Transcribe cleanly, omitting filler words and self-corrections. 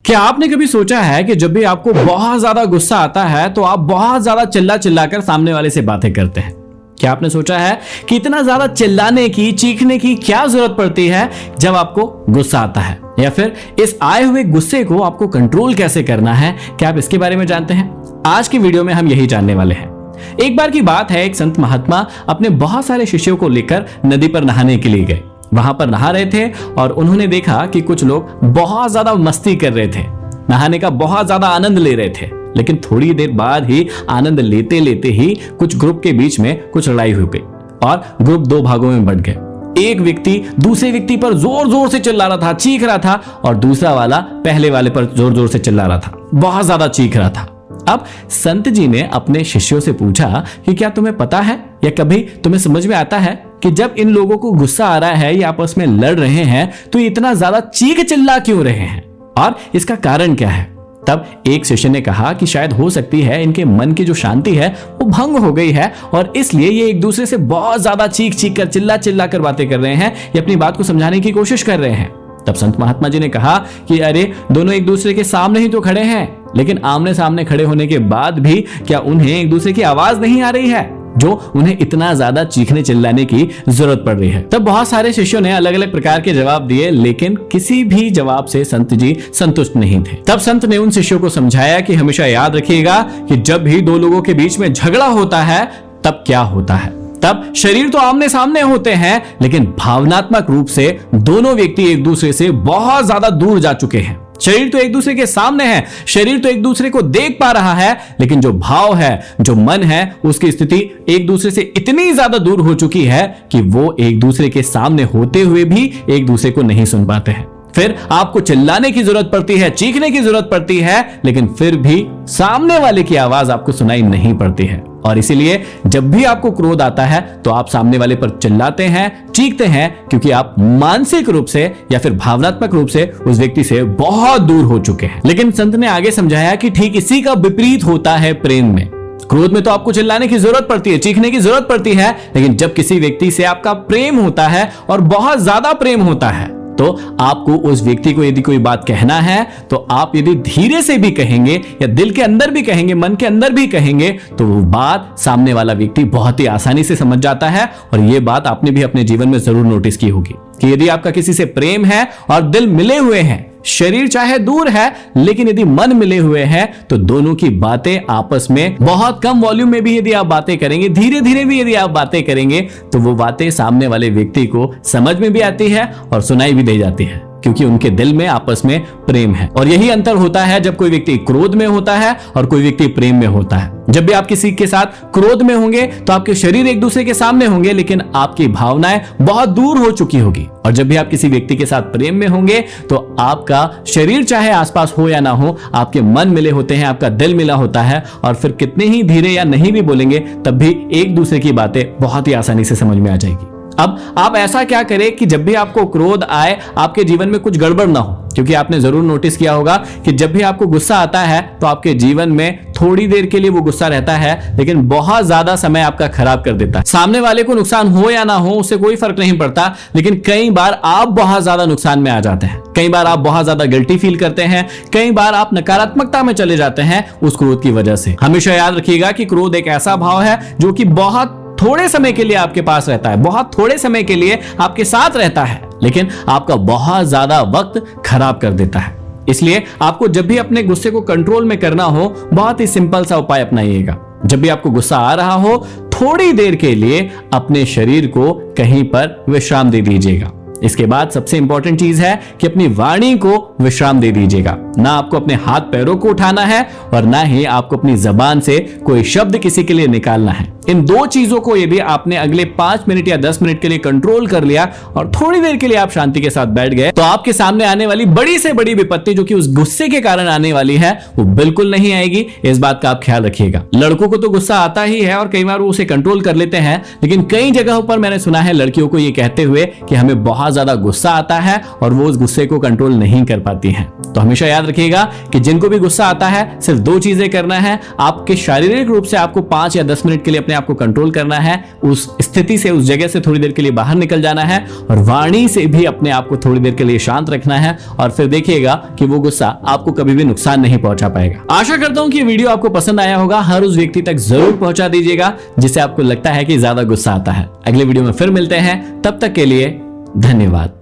क्या आपने कभी सोचा है कि जब भी आपको बहुत ज्यादा गुस्सा आता है तो आप बहुत ज्यादा चिल्ला चिल्लाकर सामने वाले से बातें करते हैं? क्या आपने सोचा है कि इतना ज्यादा चिल्लाने की, चीखने की क्या जरूरत पड़ती है जब आपको गुस्सा आता है? या फिर इस आए हुए गुस्से को आपको कंट्रोल कैसे करना है? क्या आप इसके बारे में जानते हैं? आज की वीडियो में हम यही जानने वाले हैं। एक बार की बात है, एक संत महात्मा अपने बहुत सारे शिष्यों को लेकर नदी पर नहाने के लिए गए। वहां पर नहा रहे थे और उन्होंने देखा कि कुछ लोग बहुत ज्यादा मस्ती कर रहे थे, नहाने का बहुत ज्यादा आनंद ले रहे थे। लेकिन थोड़ी देर बाद ही आनंद लेते लेते ही कुछ ग्रुप के बीच में कुछ लड़ाई हो गई और ग्रुप दो भागों में बंट गए। एक व्यक्ति दूसरे व्यक्ति पर जोर जोर से चिल्ला रहा था, चीख रहा था, और दूसरा वाला पहले वाले पर जोर जोर से चिल्ला रहा था, बहुत ज्यादा चीख रहा था। अब संत जी ने अपने शिष्यों से पूछा कि क्या तुम्हें पता है या कभी तुम्हें समझ में आता है कि जब इन लोगों को गुस्सा आ रहा है या आपस में लड़ रहे हैं तो इतना ज्यादा चीख चिल्ला क्यों रहे हैं और इसका कारण क्या है? तब एक शिष्य ने कहा कि शायद हो सकती है इनके मन की जो शांति है वो भंग हो गई है और इसलिए ये एक दूसरे से बहुत ज्यादा चीख चीख कर, चिल्ला चिल्ला कर बातें कर रहे हैं, ये अपनी बात को समझाने की कोशिश कर रहे हैं। तब संत महात्मा जी ने कहा कि अरे दोनों एक दूसरे के सामने ही तो खड़े हैं, लेकिन आमने सामने खड़े होने के बाद भी क्या उन्हें एक दूसरे की आवाज नहीं आ रही है जो उन्हें इतना ज्यादा चीखने चिल्लाने की जरूरत पड़ रही है? तब बहुत सारे शिष्यों ने अलग अलग प्रकार के जवाब दिए, लेकिन किसी भी जवाब से संत जी संतुष्ट नहीं थे। तब संत ने उन शिष्यों को समझाया कि हमेशा याद रखिएगा कि जब भी दो लोगों के बीच में झगड़ा होता है तब क्या होता है, तब शरीर तो आमने सामने होते हैं, लेकिन भावनात्मक रूप से दोनों व्यक्ति एक दूसरे से बहुत ज्यादा दूर जा चुके हैं। शरीर तो एक दूसरे के सामने है, शरीर तो एक दूसरे को देख पा रहा है, लेकिन जो भाव है, जो मन है, उसकी स्थिति एक दूसरे से इतनी ज्यादा दूर हो चुकी है कि वो एक दूसरे के सामने होते हुए भी एक दूसरे को नहीं सुन पाते हैं। फिर आपको चिल्लाने की जरूरत पड़ती है, चीखने की जरूरत पड़ती है, लेकिन फिर भी सामने वाले की आवाज आपको सुनाई नहीं पड़ती है। और इसीलिए जब भी आपको क्रोध आता है तो आप सामने वाले पर चिल्लाते हैं, चीखते हैं, क्योंकि आप मानसिक रूप से या फिर भावनात्मक रूप से उस व्यक्ति से बहुत दूर हो चुके हैं। लेकिन संत ने आगे समझाया कि ठीक इसी का विपरीत होता है प्रेम में। क्रोध में तो आपको चिल्लाने की जरूरत पड़ती है, चीखने की जरूरत पड़ती है, लेकिन जब किसी व्यक्ति से आपका प्रेम होता है और बहुत ज्यादा प्रेम होता है तो आपको उस व्यक्ति को यदि कोई बात कहना है तो आप यदि धीरे से भी कहेंगे या दिल के अंदर भी कहेंगे, मन के अंदर भी कहेंगे, तो वो बात सामने वाला व्यक्ति बहुत ही आसानी से समझ जाता है। और ये बात आपने भी अपने जीवन में जरूर नोटिस की होगी कि यदि आपका किसी से प्रेम है और दिल मिले हुए हैं, शरीर चाहे दूर है लेकिन यदि मन मिले हुए हैं, तो दोनों की बातें आपस में बहुत कम वॉल्यूम में भी यदि आप बातें करेंगे, धीरे धीरे भी यदि आप बातें करेंगे, तो वो बातें सामने वाले व्यक्ति को समझ में भी आती है और सुनाई भी दी जाती है, क्योंकि उनके दिल में आपस में प्रेम है। और यही अंतर होता है जब कोई व्यक्ति क्रोध में होता है और कोई व्यक्ति प्रेम में होता है। जब भी आप किसी के साथ क्रोध में होंगे तो आपके शरीर एक दूसरे के सामने होंगे, लेकिन आपकी भावनाएं बहुत दूर हो चुकी होगी। और जब भी आप किसी व्यक्ति के साथ प्रेम में होंगे तो आपका शरीर चाहे आसपास हो या ना हो, आपके मन मिले होते हैं, आपका दिल मिला होता है, और फिर कितने ही धीरे या नहीं भी बोलेंगे तब भी एक दूसरे की बातें बहुत ही आसानी से समझ में आ जाएगी। अब आप ऐसा क्या करें कि जब भी आपको क्रोध आए आपके जीवन में कुछ गड़बड़ ना हो, क्योंकि आपने जरूर नोटिस किया होगा कि जब भी आपको गुस्सा आता है तो आपके जीवन में थोड़ी देर के लिए वो गुस्सा रहता है, लेकिन बहुत ज्यादा समय आपका खराब कर देता है। सामने वाले को नुकसान हो या ना हो उससे कोई फर्क नहीं पड़ता, लेकिन कई बार आप बहुत ज्यादा नुकसान में आ जाते हैं, कई बार आप बहुत ज्यादा गिल्टी फील करते हैं, कई बार आप नकारात्मकता में चले जाते हैं उस क्रोध की वजह से। हमेशा याद रखिएगा कि क्रोध एक ऐसा भाव है जो कि बहुत थोड़े समय के लिए आपके पास रहता है, बहुत थोड़े समय के लिए आपके साथ रहता है, लेकिन आपका बहुत ज्यादा वक्त खराब कर देता है। इसलिए आपको जब भी अपने गुस्से को कंट्रोल में करना हो, बहुत ही सिंपल सा उपाय अपनाइएगा। जब भी आपको गुस्सा आ रहा हो, थोड़ी देर के लिए अपने शरीर को कहीं पर विश्राम दे दीजिएगा। इसके बाद सबसे इंपॉर्टेंट चीज है कि अपनी वाणी को विश्राम दे दीजिएगा। ना आपको अपने हाथ पैरों को उठाना है और ना ही आपको अपनी जबान से कोई शब्द किसी के लिए निकालना है। इन दो चीजों को यदि आपने अगले 5 मिनट या 10 मिनट के लिए कंट्रोल कर लिया और थोड़ी देर के लिए आप शांति के साथ बैठ गए, तो आपके सामने आने वाली बड़ी से बड़ी विपत्ति जो कि उस गुस्से के कारण आने वाली है वो बिल्कुल नहीं आएगी। इस बात का आप ख्याल रखिएगा। लड़कों को तो गुस्सा आता ही है और कई बार वो उसे कंट्रोल कर लेते हैं, लेकिन कई जगहों पर मैंने सुना है लड़कियों को ये कहते हुए कि हमें बहुत ज्यादा गुस्सा आता है और वो उस गुस्से को कंट्रोल नहीं कर पाती हैं। तो हमेशा याद रखिएगा कि जिनको भी गुस्सा आता है सिर्फ दो चीजें करना है। आपके शारीरिक रूप से आपको 5 या 10 मिनट के लिए अपने आप को कंट्रोल करना है, उस स्थिति से, उस जगह से थोड़ी देर के लिए बाहर निकल जाना है और वाणी से भी अपने आप को थोड़ी देर के लिए शांत रखना है और फिर देखिएगा कि वो गुस्सा आपको कभी भी नुकसान नहीं पहुंचा पाएगा। आशा करता हूं कि वीडियो आपको पसंद आया होगा। हर उस व्यक्ति तक जरूर पहुंचा दीजिएगा जिसे आपको लगता है कि ज्यादा गुस्सा आता है। अगले वीडियो में फिर मिलते हैं, तब तक के लिए धन्यवाद।